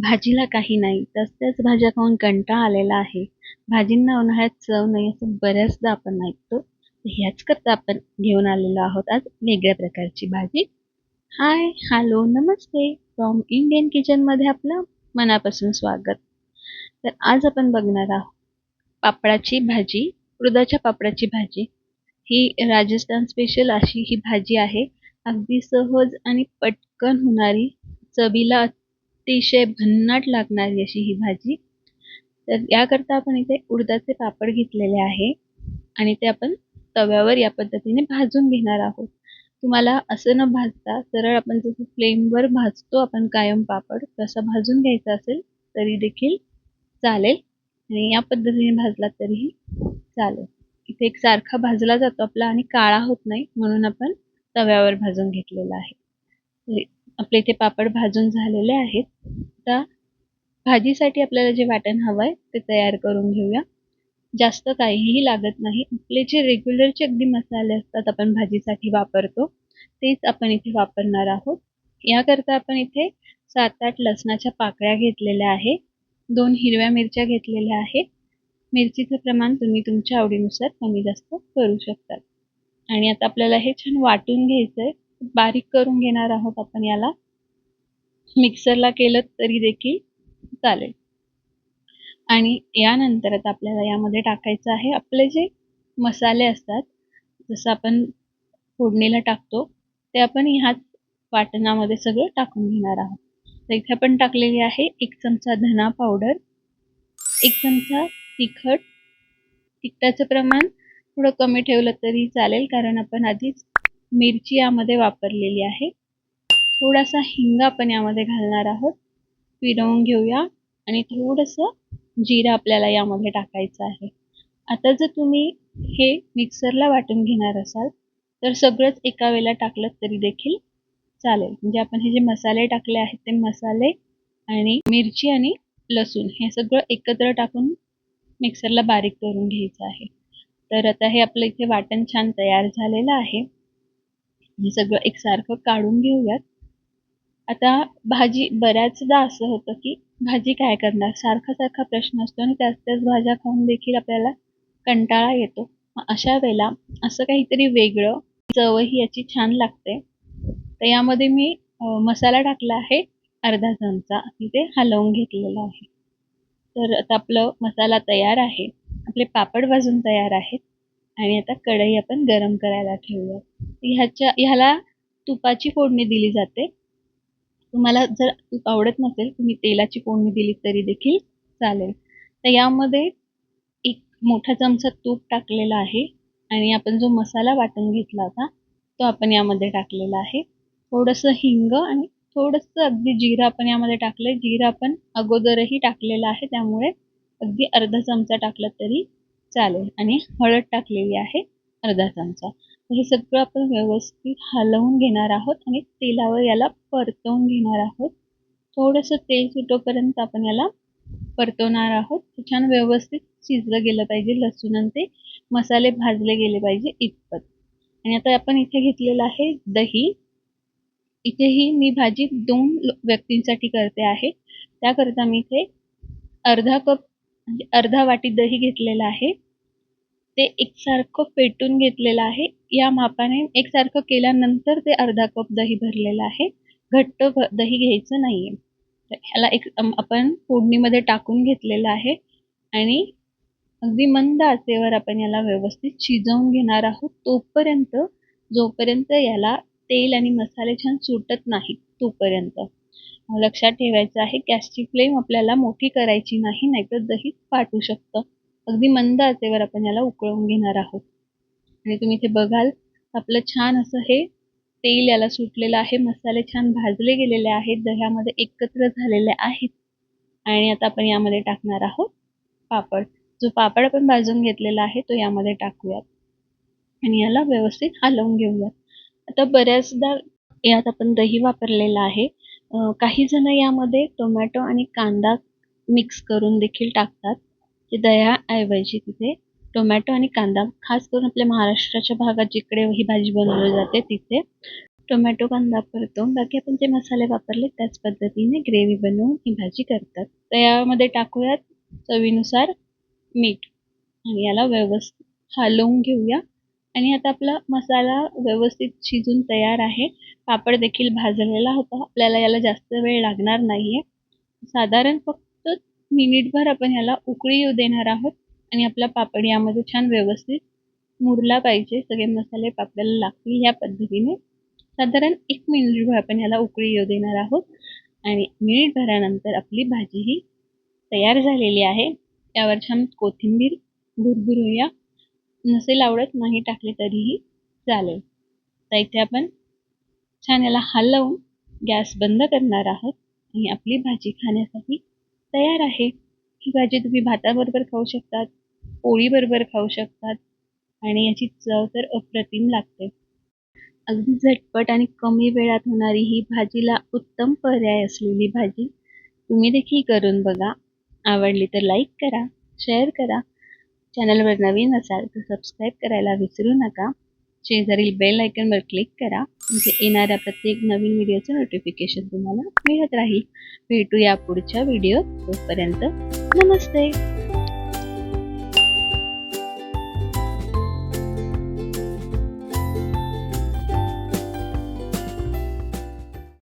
भाजीला काही नाही, त्याच भाज्या खाऊन कंटाळा आलेला आहे. भाजींना उन्हाळ्यात चव नाही असं बऱ्याचदा आपण ऐकतो. ह्याच करता आपण घेऊन आलेलो आहोत आज वेगळ्या प्रकारची भाजी. हाय, हॅलो, नमस्ते. फ्रॉम इंडियन किचनमध्ये आपलं मनापासून स्वागत. तर आज आपण बघणार आहोत पापडाची भाजी, उडदाच्या पापडाची भाजी. ही राजस्थान स्पेशल अशी ही भाजी आहे. अगदी सहज आणि पटकन होणारी, चवीला अतिशय भन्नाट लागणारी अशी ही भाजी. तर याकरता आपण इथे उडदाचे पापड घेतलेले आहे आणि ते आपण तव्यावर या पद्धतीने भाजून घेणार आहोत. तुम्हाला असं न भाजता सरळ आपण जसं फ्लेमवर भाजतो आपण कायम पापड तसा भाजून घ्यायचा असेल तरी देखील चालेल आणि या पद्धतीने भाजला तरीही चालेल. इथे एक सारखा भाजला जातो आपला आणि काळा होत नाही म्हणून आपण तव्यावर भाजून घेतलेला आहे. आपले इथे पापड भाजून झालेले आहेत. आता भाजीसाठी आपल्याला जे वाटण हवं आहे ते तयार करून घेऊया. जास्त काहीही लागत नाही. आपले जे रेग्युलरचे अगदी मसाले असतात आपण भाजीसाठी वापरतो तेच आपण इथे वापरणार आहोत. याकरता आपण इथे 7-8 लसणाच्या पाकळ्या घेतलेल्या आहे. 2 हिरव्या मिरच्या घेतलेल्या आहे. मिरचीचं प्रमाण तुम्ही तुमच्या आवडीनुसार कमी जास्त करू शकता. आणि आता आपल्याला हे छान वाटून घ्यायचंय. बारीक करून घेणार आहोत आपण याला. मिक्सरला केलं तरी देखील चालेल. आणि यानंतर आता आपल्याला यामध्ये टाकायचं आहे आपले जे मसाले असतात, जसं आपण फोडणीला टाकतो ते आपण ह्याच वाटणामध्ये सगळं टाकून घेणार आहोत. तर इथे आपण टाकलेली आहे 1 चमचा धना पावडर, 1 चमचा तिखट. तिखटाचं प्रमाण थोडं कमी ठेवलं तरी चालेल कारण आपण आधीच मिरची यामध्ये वापरलेली आहे. थोडासा हिंग आपण यामध्ये घालणार आहोत. फिरवून घेऊया आणि थोडंसं जिरं आपल्याला यामध्ये टाकायचं आहे. आता जर तुम्ही हे मिक्सरला वाटून घेणार असाल तर सगळंच एका वेळेला टाकलं तरी देखील चालेल. म्हणजे आपण हे जे मसाले टाकले आहेत ते मसाले आणि मिरची आणि लसूण हे सगळं एकत्र टाकून मिक्सरला बारीक करून घ्यायचं आहे. तर आता हे आपलं इथे वाटण छान तयार झालेलं आहे. हे सगळं एकसारखं काढून घेऊयात. आता भाजी बऱ्याचदा असं होतं की भाजी काय करणार, सारखा प्रश्न असतो आणि त्याच भाज्या खाऊन देखील आपल्याला कंटाळा येतो. अशा वेळेला असं काहीतरी वेगळं, चवही याची छान लागते. तर यामध्ये मी मसाला टाकला आहे अर्धा चमचा, तिथे हलवून घेतलेला आहे. तर आता आपलं मसाला तयार आहे. आपले पापड भाजून तयार आहेत आणि आता कढई आपण गरम करायला ठेवूया. ह्याला तुपाची फोडणी दिली जाते. तुम्हाला जर तूप आवडत नसेल तुम्ही तेलाची फोडणी दिली तरी देखील चालेल. तर यामध्ये 1 मोठा चमचा तूप टाकलेला आहे आणि आपण जो मसाला वाटून घेतला होता तो आपण यामध्ये टाकलेला आहे. थोडंसं हिंग आणि थोडंसं अगदी जिरं आपण यामध्ये टाकलंय. जिरं आपण अगोदरही टाकलेलं आहे त्यामुळे अगदी अर्धा चमचा टाकला तरी चालेल आणि हळद टाकलेली आहे अर्धा चमचा. हे सगळं आपण व्यवस्थित हलवून घेणार आहोत आणि तेलावर याला परतवून घेणार आहोत. थोडंसं तेल सुटोपर्यंत आपण याला परतवणार आहोत. छान व्यवस्थित शिजलं गेलं पाहिजे. लसूण आणि ते मसाले भाजले गेले पाहिजे इतपत. आणि आता आपण इथे घेतलेलं आहे दही. इथेही मी भाजी 2 व्यक्तींसाठी करते आहे. त्याकरता मी इथे अर्धा कप म्हणजे अर्धा वाटी दही घेतलेलं आहे. ते एकसारखं फेटून घेतलेलं आहे. या मापाने एकसारखं केल्यानंतर ते अर्धा कप दही भरलेलं आहे. घट्ट दही घ्यायचं नाहीये. तर ह्याला आपण फोडणीमध्ये टाकून घेतलेलं आहे आणि अगदी मंद आचेवर आपण याला व्यवस्थित शिजवून घेणार आहोत तोपर्यंत, जोपर्यंत याला तेल आणि मसाले छान सुटत नाहीत तोपर्यंत. लक्षात ठेवायचं आहे गॅसची फ्लेम आपल्याला मोठी करायची नाही, नाहीतर दही फाटू शकतं. अगदी मंद आचेवर आपण याला उकळवून घेणार आहोत. आणि तुम्ही इथे बघाल आपलं छान असं हे तेल याला सुटलेलं आहे. मसाले छान भाजले गेलेले आहेत, दह्यामध्ये एकत्र झालेले आहेत. आणि आता आपण यामध्ये टाकणार आहोत पापड. जो पापड आपण भाजून घेतलेला आहे तो यामध्ये टाकूयात आणि याला व्यवस्थित हलवून घेऊयात. आता बऱ्याचदा यात आपण दही वापरलेलं आहे. काही जण यामध्ये टोमॅटो आणि कांदा मिक्स करून देखील टाकतात. ते दह्याऐवजी तिथे टोमॅटो आणि कांदा, खास करून आपल्या महाराष्ट्राच्या भागात जिकडे ही भाजी बनवली जाते तिथे टोमॅटो कांदा परतून बाकी आपण जे मसाले वापरले त्याच पद्धतीने ग्रेव्ही बनवून ही भाजी करतात. तर यामध्ये टाकूयात चवीनुसार मीठ आणि याला व्यवस्थित हलवून घेऊया. आणि आता आपला मसाला व्यवस्थित शिजून तयार आहे. पापड देखील भाजलेला होता. आपल्याला याला जास्त वेळ लागणार नाहीये. साधारण फक्त मिनिटभर आपण याला उकळी येऊ देणार आहोत आणि आपला पापड यामध्ये छान व्यवस्थित मुरला पाहिजे. सगळे मसाले पापडाला लागतील या पद्धतीने साधारण 1 मिनिटभर आपण याला उकळी येऊ देणार आहोत आणि मिनिटभरानंतर आपली भाजी ही तयार झालेली आहे. त्यावर छान कोथिंबीर भुरभुरूया. नसेल आवडत नाही टाकले तरीही चालेल. तर इथे आपण छान याला हलवून गॅस बंद करणार आहोत आणि आपली भाजी खाण्यासाठी तयार आहे. ही भाजी तुम्ही भाताबरोबर खाऊ शकतात, पोळीबरोबर खाऊ शकतात आणि याची चव तर अप्रतिम लागते. अगदी झटपट आणि कमी वेळात होणारी ही भाजीला उत्तम पर्याय असलेली भाजी तुम्ही देखील करून बघा. आवडली तर लाईक करा, शेअर करा. चॅनलवर नवीन असाल तर सबस्क्राईब करायला विसरू नका. शेजारील बेल आयकॉनवर क्लिक करा म्हणजे येणाऱ्या प्रत्येक नवीन व्हिडिओचं नोटिफिकेशन तुम्हाला मिळत राहील. भेटूया पुढच्या व्हिडिओत. तोपर्यंत नमस्ते.